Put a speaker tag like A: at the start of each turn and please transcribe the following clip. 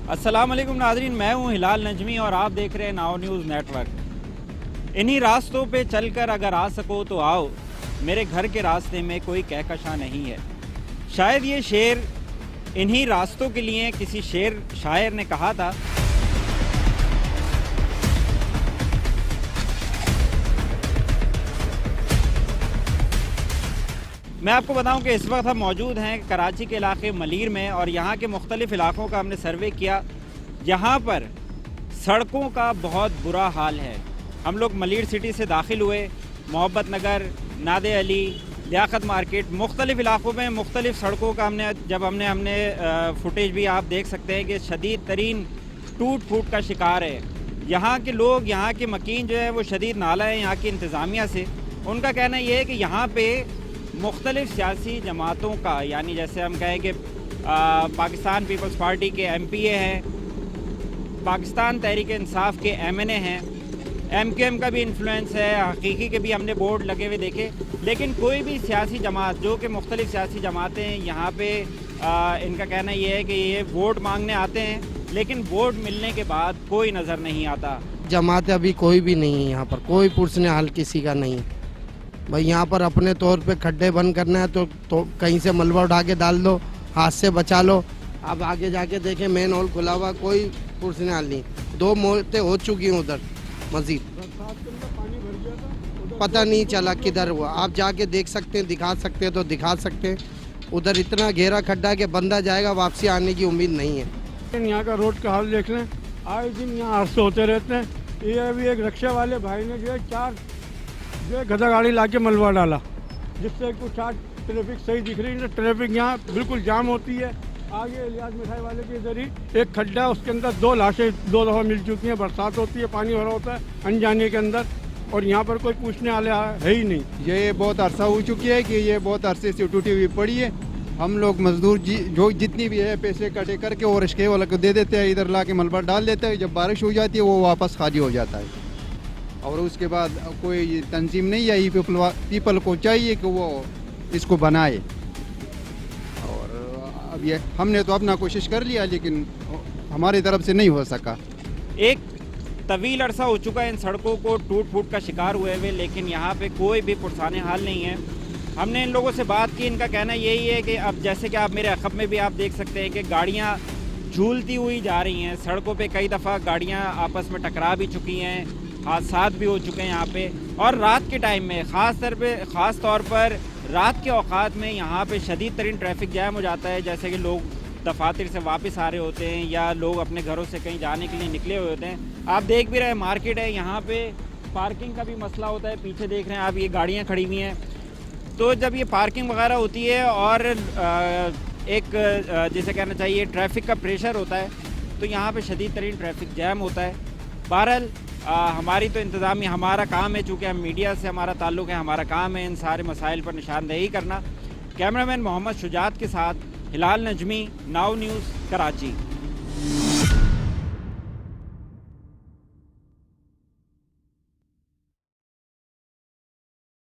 A: अस्सलाम वालेकुम नाज़रीन, मैं हूं हिलाल नजमी और आप देख रहे हैं नाउ न्यूज़ नेटवर्क। इन्हीं रास्तों पे चलकर अगर आ सको तो आओ, मेरे घर के रास्ते में कोई कहकशां नहीं है। शायद ये शेर इन्हीं रास्तों के लिए किसी शायर ने कहा था। मैं आपको बताऊं कि इस वक्त हम मौजूद हैं कराची के इलाके मलीर में और यहाँ के मुख्तलिफ़ इलाक़ों का हमने सर्वे किया। यहाँ पर सड़कों का बहुत बुरा हाल है। हम लोग मलीर सिटी से दाखिल हुए, मोहब्बत नगर, नादे अली, लियाकत मार्केट, मुख्तलिफ़ इलाक़ों में मुख्तलिफ़ सड़कों का हमने फुटेज भी आप देख सकते हैं कि शदीद तरीन टूट फूट का शिकार है। यहाँ के लोग, यहाँ के मकीन जो है वो शदीद नाला है यहाँ की इंतज़ामिया से। उनका कहना ये है कि यहाँ पे मुख्तलिफ़ सियासी जमातों का, यानी जैसे हम कहें कि पाकिस्तान पीपल्स पार्टी के MPA हैं, पाकिस्तान तहरीक इंसाफ के MNA हैं, MQM का भी इन्फ्लुएंस है, हकीकी के भी हमने बोर्ड लगे हुए देखे। लेकिन कोई भी सियासी जमात, जो कि मुख्तलिफ़ सियासी जमातें यहाँ पे इनका कहना ये है कि ये वोट मांगने आते हैं, लेकिन वोट मिलने के बाद कोई नज़र नहीं आता।
B: जमात अभी कोई भी नहीं है यहाँ पर, कोई पुरस्ने हाल किसी का नहीं। भाई यहाँ पर अपने तौर पे खड्डे बंद करना है तो कहीं से मलबा उठा के डाल दो, हाथ से बचा लो। अब आगे जाके देखें मेन हॉल खुला हुआ, कोई पुरस्ने हाल नहीं। 2 मौतें हो चुकी हैं उधर मजीद, पता नहीं चला किधर हुआ। आप जाके देख सकते हैं, दिखा सकते हैं तो दिखा सकते हैं। उधर इतना गहरा खड्डा कि बंदा जाएगा, वापसी आने की उम्मीद नहीं है।
C: यहाँ का रोड का हाल देख लें, आए दिन यहाँ हादसे होते रहते हैं। ये अभी एक रिक्शा वाले भाई ने जो है 4 गधा गाड़ी ला के मलबा डाला, जिससे कुछ आज ट्रैफिक सही दिख रही है। ट्रैफिक यहाँ बिल्कुल जाम होती है। आगे इलियास मिठाई वाले के इधर ही एक खड्डा है, उसके अंदर 2 लाशें 2 दफ़ा मिल चुकी हैं। बरसात होती है, पानी भरा होता है अनजाने के अंदर, और यहाँ पर कोई पूछने वाले है ही नहीं।
D: ये बहुत अरसा हो चुकी है कि ये बहुत अरसे से टूटी हुई पड़ी है। हम लोग मजदूर जो जितनी भी है पैसे इकट्ठे करके और रिश्के वाले को दे देते हैं, इधर ला के मलबा डाल देते हैं। जब बारिश हो जाती है वो वापस खाली हो जाता है, और उसके बाद कोई तंजीम नहीं आई। पीपल को चाहिए कि वो इसको बनाए, और अब ये हमने तो अपना कोशिश कर लिया, लेकिन हमारी तरफ से नहीं हो सका।
A: एक तवील अरसा हो चुका है इन सड़कों को टूट फूट का शिकार हुए हुए, लेकिन यहाँ पे कोई भी पुरसाने हाल नहीं है। हमने इन लोगों से बात की, इनका कहना यही है कि अब जैसे कि आप मेरे अखब में भी आप देख सकते हैं कि गाड़ियाँ झूलती हुई जा रही हैं। सड़कों पे कई दफ़ा गाड़ियाँ आपस में टकरा भी चुकी हैं, हादसात भी हो चुके हैं यहाँ पे। और रात के टाइम में ख़ास तौर पर रात के औकात में यहाँ पे शदीद तरीन ट्रैफिक जैम हो जाता है। जैसे कि लोग दफातर से वापस आ रहे होते हैं या लोग अपने घरों से कहीं जाने के लिए निकले हुए होते हैं। आप देख भी रहे हैं, मार्केट है, यहाँ पे पार्किंग का भी मसला होता है। पीछे देख रहे हैं आप, ये गाड़ियाँ खड़ी हुई हैं। तो जब ये पार्किंग वगैरह होती है और एक जिसे कहना चाहिए ट्रैफिक का प्रेशर होता है, तो यहाँ पे शदीद तरीन ट्रैफिक जैम होता है। बहरहाल हमारी तो इंतज़ामिया, हमारा काम है, चूँकि हम मीडिया से हमारा ताल्लुक़ है, हमारा काम है इन सारे मसाइल पर निशानदेही करना। कैमरामैन मोहम्मद शुजात के साथ हिलाल नजमी, नाउ न्यूज़, कराची।